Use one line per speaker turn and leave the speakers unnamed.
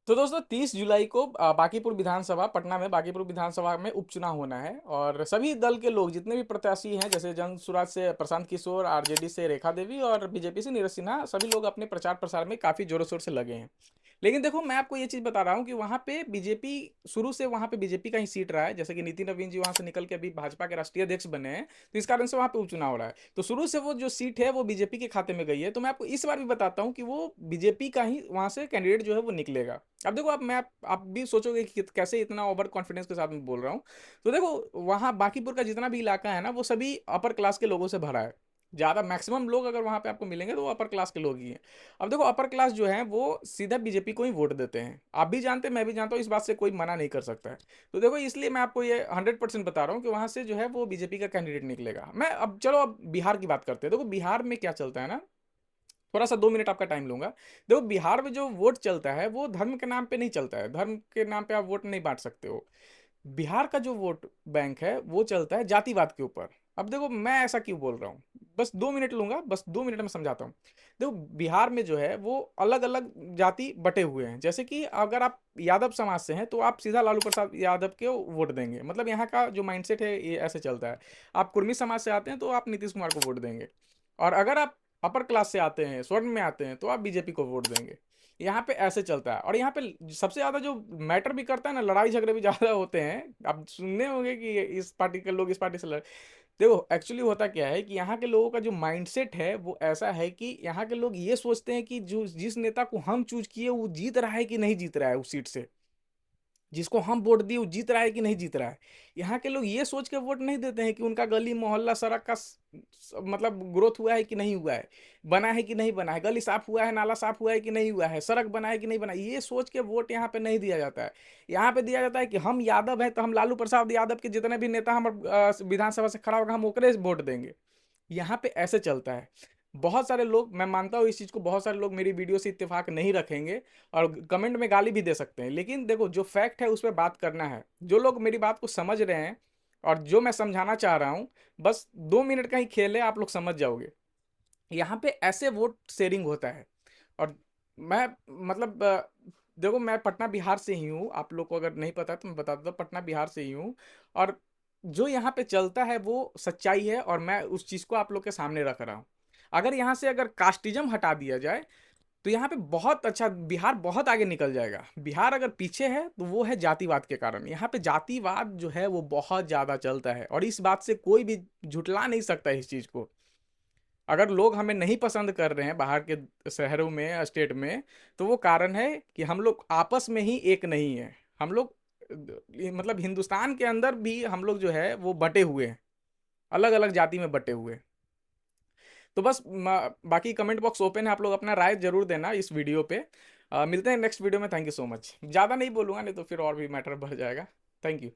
तो दोस्तों 30 जुलाई को बांकीपुर विधानसभा, पटना में बांकीपुर विधानसभा में उपचुनाव होना है और सभी दल के लोग जितने भी प्रत्याशी हैं, जैसे जन सुराज से प्रशांत किशोर, आरजेडी से रेखा देवी और बीजेपी से नीरज सिन्हा, सभी लोग अपने प्रचार प्रसार में काफी जोरों शोर से लगे हैं। लेकिन देखो, मैं आपको ये चीज बता रहा हूँ कि वहां पे बीजेपी, शुरू से वहां पे बीजेपी का ही सीट रहा है। जैसे कि नितिन नवीन जी वहां से निकल के अभी भाजपा के राष्ट्रीय अध्यक्ष बने हैं, तो इस कारण से वहां पे उपचुनाव हो रहा है। तो शुरू से वो जो सीट है वो बीजेपी के खाते में गई है। तो मैं आपको इस बार भी बताता हूँ कि वो बीजेपी का ही वहां से कैंडिडेट जो है वो निकलेगा। अब देखो, अब आप भी सोचोगे कि कैसे इतना ओवर कॉन्फिडेंस के साथ मैं बोल रहा हूँ। तो देखो, वहां बांकीपुर का जितना भी इलाका है ना, वो सभी अपर क्लास के लोगों से भरा है। ज्यादा मैक्सिमम लोग अगर वहां पे आपको मिलेंगे तो वो अपर क्लास के लोग ही हैं। अब देखो, अपर क्लास जो है वो सीधा बीजेपी को ही वोट देते हैं। आप भी जानते हैं, मैं भी जानता हूँ, इस बात से कोई मना नहीं कर सकता है। तो देखो, इसलिए मैं आपको ये 100% बता रहा हूँ कि वहां से जो है वो बीजेपी का कैंडिडेट निकलेगा। मैं अब चलो, अब बिहार की बात करते हैं। देखो, बिहार में क्या चलता है ना, थोड़ा सा 2 मिनट आपका टाइम लूंगा। देखो, बिहार में जो वोट चलता है वो धर्म के नाम पे नहीं चलता है। धर्म के नाम पे आप वोट नहीं बांट सकते हो। बिहार का जो वोट बैंक है वो चलता है जातिवाद के ऊपर। अब देखो, मैं ऐसा क्यों बोल रहा हूँ, बस 2 मिनट लूंगा, बस 2 मिनट में समझाता हूँ। देखो, बिहार में जो है वो अलग अलग जाति बटे हुए हैं। जैसे कि अगर आप यादव समाज से हैं तो आप सीधा लालू प्रसाद यादव के वोट देंगे। मतलब यहाँ का जो माइंडसेट है ये ऐसे चलता है। आप कुर्मी समाज से आते हैं तो आप नीतीश कुमार को वोट देंगे। और अगर आप अपर क्लास से आते हैं, स्वर्ण में आते हैं, तो आप बीजेपी को वोट देंगे। यहाँ पे ऐसे चलता है। और यहाँ पे सबसे ज्यादा जो मैटर भी करता है ना, लड़ाई झगड़े भी ज्यादा होते हैं। आप सुनने होंगे कि इस पार्टी के लोग इस पार्टी से लड़। देखो, एक्चुअली होता क्या है कि यहाँ के लोगों का जो माइंडसेट है वो ऐसा है कि यहाँ के लोग ये सोचते हैं कि जो जिस नेता को हम चूज किए वो जीत रहा है कि नहीं जीत रहा है उस सीट से, जिसको हम वोट दिए वो जीत रहा है कि नहीं जीत रहा है। यहाँ के लोग ये सोच के वोट नहीं देते हैं कि उनका गली मोहल्ला सड़क का मतलब ग्रोथ हुआ है कि नहीं हुआ है, बना है कि नहीं बना है, गली साफ हुआ है, नाला साफ हुआ है कि नहीं हुआ है, सड़क बना है कि नहीं बना है। ये सोच के वोट यहाँ पे नहीं दिया जाता है। यहाँ पे दिया जाता है कि हम यादव हैं तो हम लालू प्रसाद यादव के जितने भी नेता हम विधानसभा से खड़ा होगा हम ओकरे वोट देंगे। यहाँ पे ऐसे चलता है। बहुत सारे लोग, मैं मानता हूँ इस चीज को, बहुत सारे लोग मेरी वीडियो से इत्तेफाक नहीं रखेंगे और कमेंट में गाली भी दे सकते हैं। लेकिन देखो, जो फैक्ट है उस पर बात करना है। जो लोग मेरी बात को समझ रहे हैं और जो मैं समझाना चाह रहा हूँ, बस 2 मिनट का ही खेल है, आप लोग समझ जाओगे। यहाँ पे ऐसे वोट शेयरिंग होता है। और मैं मतलब देखो, मैं पटना बिहार से ही हूँ। आप लोग को अगर नहीं पता तो मैं बता देता हूँ, पटना बिहार से ही हूँ। और जो यहाँ पे चलता है वो सच्चाई है और मैं उस चीज को आप लोग के सामने रख रहा हूँ। अगर यहाँ से अगर कास्टिज्म हटा दिया जाए तो यहाँ पे बहुत अच्छा, बिहार बहुत आगे निकल जाएगा। बिहार अगर पीछे है तो वो है जातिवाद के कारण। यहाँ पे जातिवाद जो है वो बहुत ज्यादा चलता है और इस बात से कोई भी झुटला नहीं सकता इस चीज को। अगर लोग हमें नहीं पसंद कर रहे हैं बाहर के शहरों में, स्टेट में, तो वो कारण है कि हम लोग आपस में ही एक नहीं है। हम लोग मतलब हिंदुस्तान के अंदर भी हम लोग जो है वो बटे हुए हैं, अलग अलग जाति में बटे हुए हैं। तो बस बाकी कमेंट बॉक्स ओपन है, आप लोग अपना राय जरूर देना इस वीडियो पे। मिलते हैं नेक्स्ट वीडियो में। Thank you so much. ज़्यादा नहीं बोलूंगा, नहीं तो फिर और भी मैटर बढ़ जाएगा। Thank you.